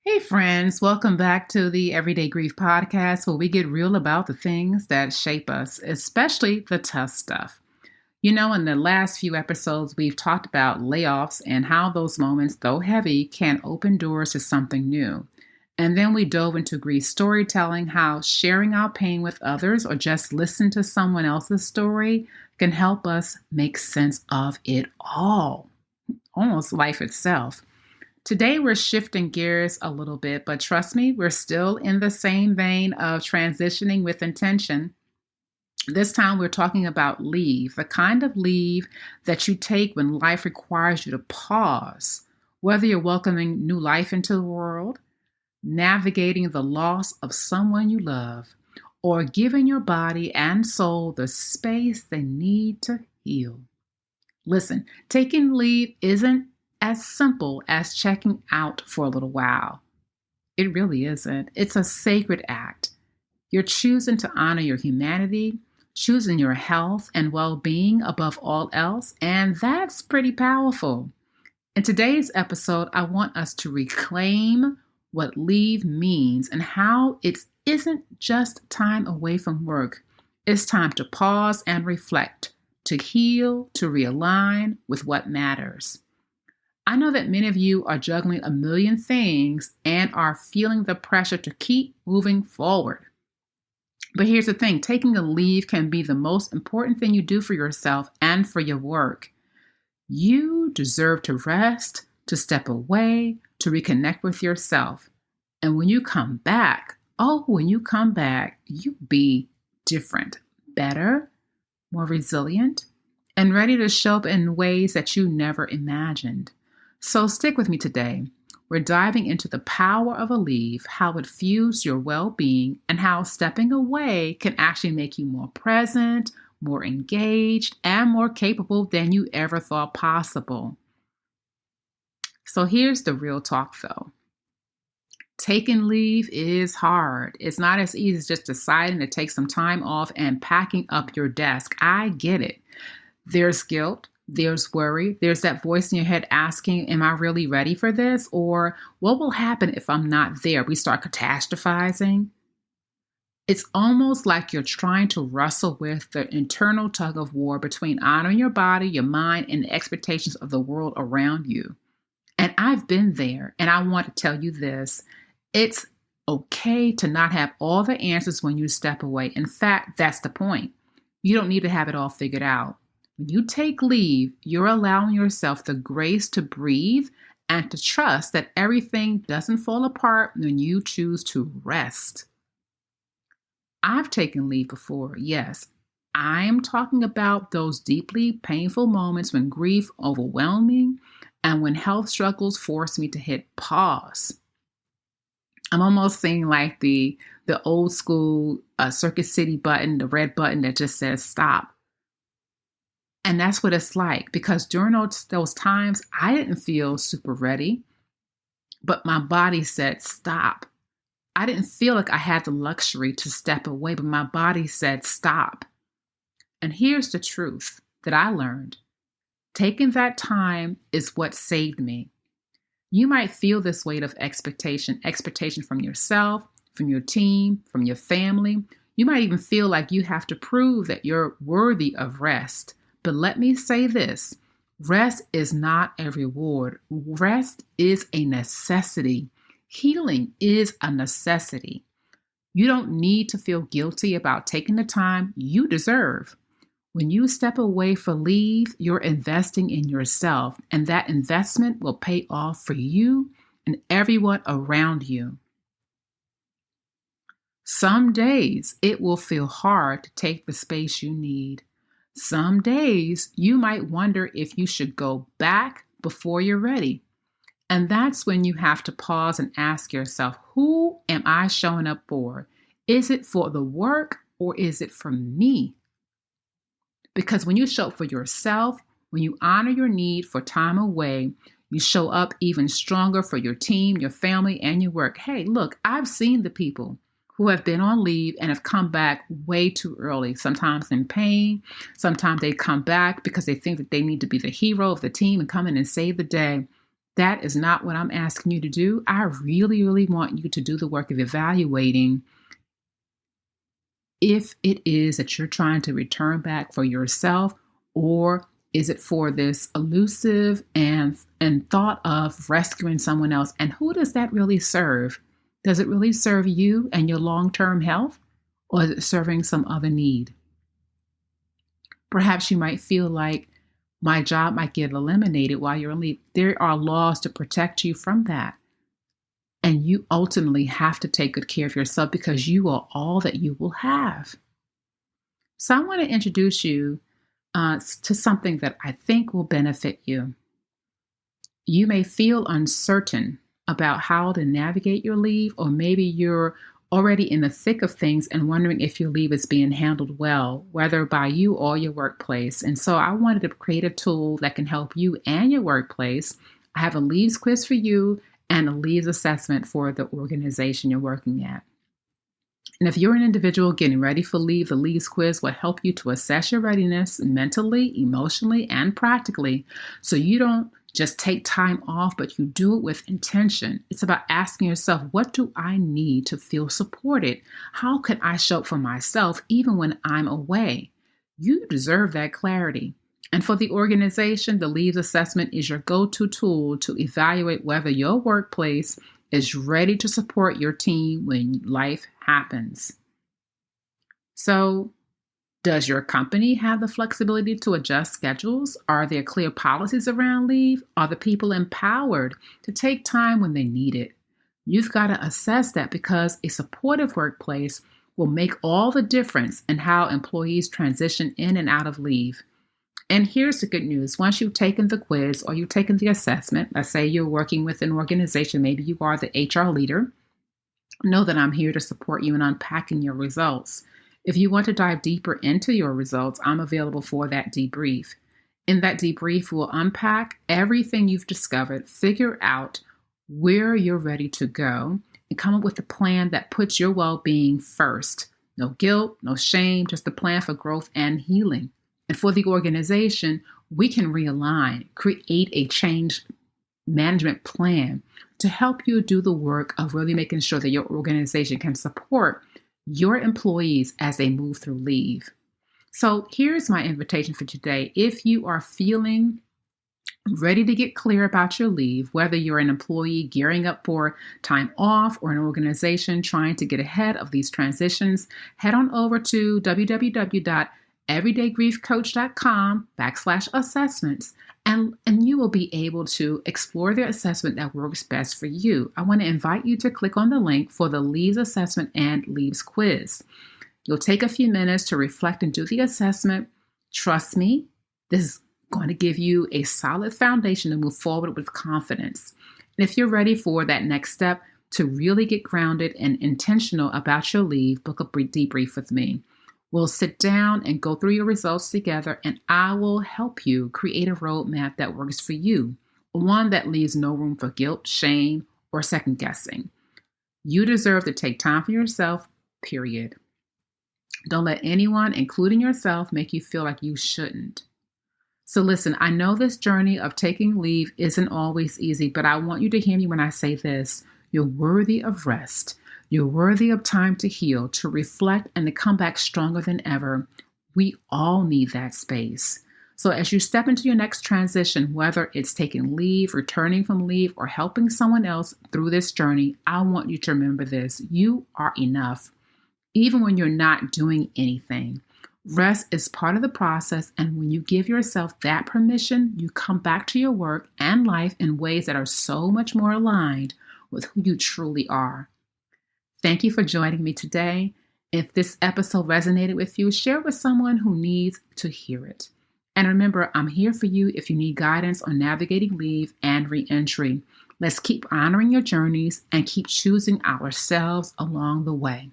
Hey, friends, welcome back to the Everyday Grief Podcast, where we get real about the things that shape us, especially the tough stuff. In the last few episodes, we've talked about layoffs and how those moments, though heavy, can open doors to something new. And then we dove into grief storytelling, how sharing our pain with others or just listen to someone else's story can help us make sense of it all, almost life itself. Today, we're shifting gears a little bit, but trust me, we're still in the same vein of transitioning with intention. This time, we're talking about leave, the kind of leave that you take when life requires you to pause, whether you're welcoming new life into the world, navigating the loss of someone you love, or giving your body and soul the space they need to heal. Listen, taking leave isn't as simple as checking out for a little while. It really isn't. It's a sacred act. You're choosing to honor your humanity, choosing your health and well-being above all else, and that's pretty powerful. In today's episode, I want us to reclaim what leave means and how it isn't just time away from work. It's time to pause and reflect, to heal, to realign with what matters. I know that many of you are juggling a million things and are feeling the pressure to keep moving forward. But here's the thing, taking a leave can be the most important thing you do for yourself and for your work. You deserve to rest, to step away, to reconnect with yourself. And when you come back, you be different, better, more resilient, and ready to show up in ways that you never imagined. So stick with me today. We're diving into the power of a leave, how it fuels your well-being, and how stepping away can actually make you more present, more engaged, and more capable than you ever thought possible. So here's the real talk, though. Taking leave is hard. It's not as easy as just deciding to take some time off and packing up your desk. I get it. There's guilt. There's worry. There's that voice in your head asking, am I really ready for this? Or what will happen if I'm not there? We start catastrophizing. It's almost like you're trying to wrestle with the internal tug of war between honoring your body, your mind, and the expectations of the world around you. And I've been there, and I want to tell you this. It's okay to not have all the answers when you step away. In fact, that's the point. You don't need to have it all figured out. When you take leave, you're allowing yourself the grace to breathe and to trust that everything doesn't fall apart when you choose to rest. I've taken leave before, yes. I am talking about those deeply painful moments when grief overwhelmed me and when health struggles forced me to hit pause. I'm almost seeing like the old school Circuit City button, the red button that just says stop. And that's what it's like, because during those times, I didn't feel super ready, but my body said, stop. I didn't feel like I had the luxury to step away, but my body said, stop. And here's the truth that I learned. Taking that time is what saved me. You might feel this weight of expectation from yourself, from your team, from your family. You might even feel like you have to prove that you're worthy of rest. But let me say this, rest is not a reward. Rest is a necessity. Healing is a necessity. You don't need to feel guilty about taking the time you deserve. When you step away for leave, you're investing in yourself, and that investment will pay off for you and everyone around you. Some days it will feel hard to take the space you need. Some days you might wonder if you should go back before you're ready. And that's when you have to pause and ask yourself, who am I showing up for? Is it for the work or is it for me? Because when you show up for yourself, when you honor your need for time away, you show up even stronger for your team, your family, and your work. Hey, look, I've seen the people who have been on leave and have come back way too early, sometimes in pain. Sometimes they come back because they think that they need to be the hero of the team and come in and save the day. That is not what I'm asking you to do. I really, really want you to do the work of evaluating if it is that you're trying to return back for yourself, or is it for this elusive and thought of rescuing someone else? And who does that really serve? Does it really serve you and your long-term health, or is it serving some other need? Perhaps you might feel like my job might get eliminated while you're on leave. There are laws to protect you from that. And you ultimately have to take good care of yourself because you are all that you will have. So I want to introduce you to something that I think will benefit you. You may feel uncertain about how to navigate your leave, or maybe you're already in the thick of things and wondering if your leave is being handled well, whether by you or your workplace. And so I wanted to create a tool that can help you and your workplace. I have a leaves quiz for you and a leaves assessment for the organization you're working at. And if you're an individual getting ready for leave, the leaves quiz will help you to assess your readiness mentally, emotionally, and practically, so you don't just take time off, but you do it with intention. It's about asking yourself, what do I need to feel supported? How can I show up for myself even when I'm away? You deserve that clarity. And for the organization, the leaves assessment is your go-to tool to evaluate whether your workplace is ready to support your team when life happens. So, does your company have the flexibility to adjust schedules? Are there clear policies around leave? Are the people empowered to take time when they need it? You've got to assess that, because a supportive workplace will make all the difference in how employees transition in and out of leave. And here's the good news. Once you've taken the quiz or you've taken the assessment, let's say you're working with an organization, maybe you are the HR leader, know that I'm here to support you in unpacking your results. If you want to dive deeper into your results, I'm available for that debrief. In that debrief, we'll unpack everything you've discovered, figure out where you're ready to go, and come up with a plan that puts your well-being first. No guilt, no shame, just a plan for growth and healing. And for the organization, we can realign, create a change management plan to help you do the work of really making sure that your organization can support your employees as they move through leave. So here's my invitation for today. If you are feeling ready to get clear about your leave, whether you're an employee gearing up for time off or an organization trying to get ahead of these transitions, head on over to www.everydaygriefcoach.com/assessments, and you will be able to explore the assessment that works best for you. I want to invite you to click on the link for the leaves assessment and leaves quiz. You'll take a few minutes to reflect and do the assessment. Trust me, this is going to give you a solid foundation to move forward with confidence. And if you're ready for that next step to really get grounded and intentional about your leave, book a debrief with me. We'll sit down and go through your results together, and I will help you create a roadmap that works for you, one that leaves no room for guilt, shame, or second guessing. You deserve to take time for yourself, period. Don't let anyone, including yourself, make you feel like you shouldn't. So listen, I know this journey of taking leave isn't always easy, but I want you to hear me when I say this. You're worthy of rest. You're worthy of time to heal, to reflect, and to come back stronger than ever. We all need that space. So as you step into your next transition, whether it's taking leave, returning from leave, or helping someone else through this journey, I want you to remember this. You are enough, even when you're not doing anything. Rest is part of the process, and when you give yourself that permission, you come back to your work and life in ways that are so much more aligned with who you truly are. Thank you for joining me today. If this episode resonated with you, share it with someone who needs to hear it. And remember, I'm here for you if you need guidance on navigating leave and re-entry. Let's keep honoring your journeys and keep choosing ourselves along the way.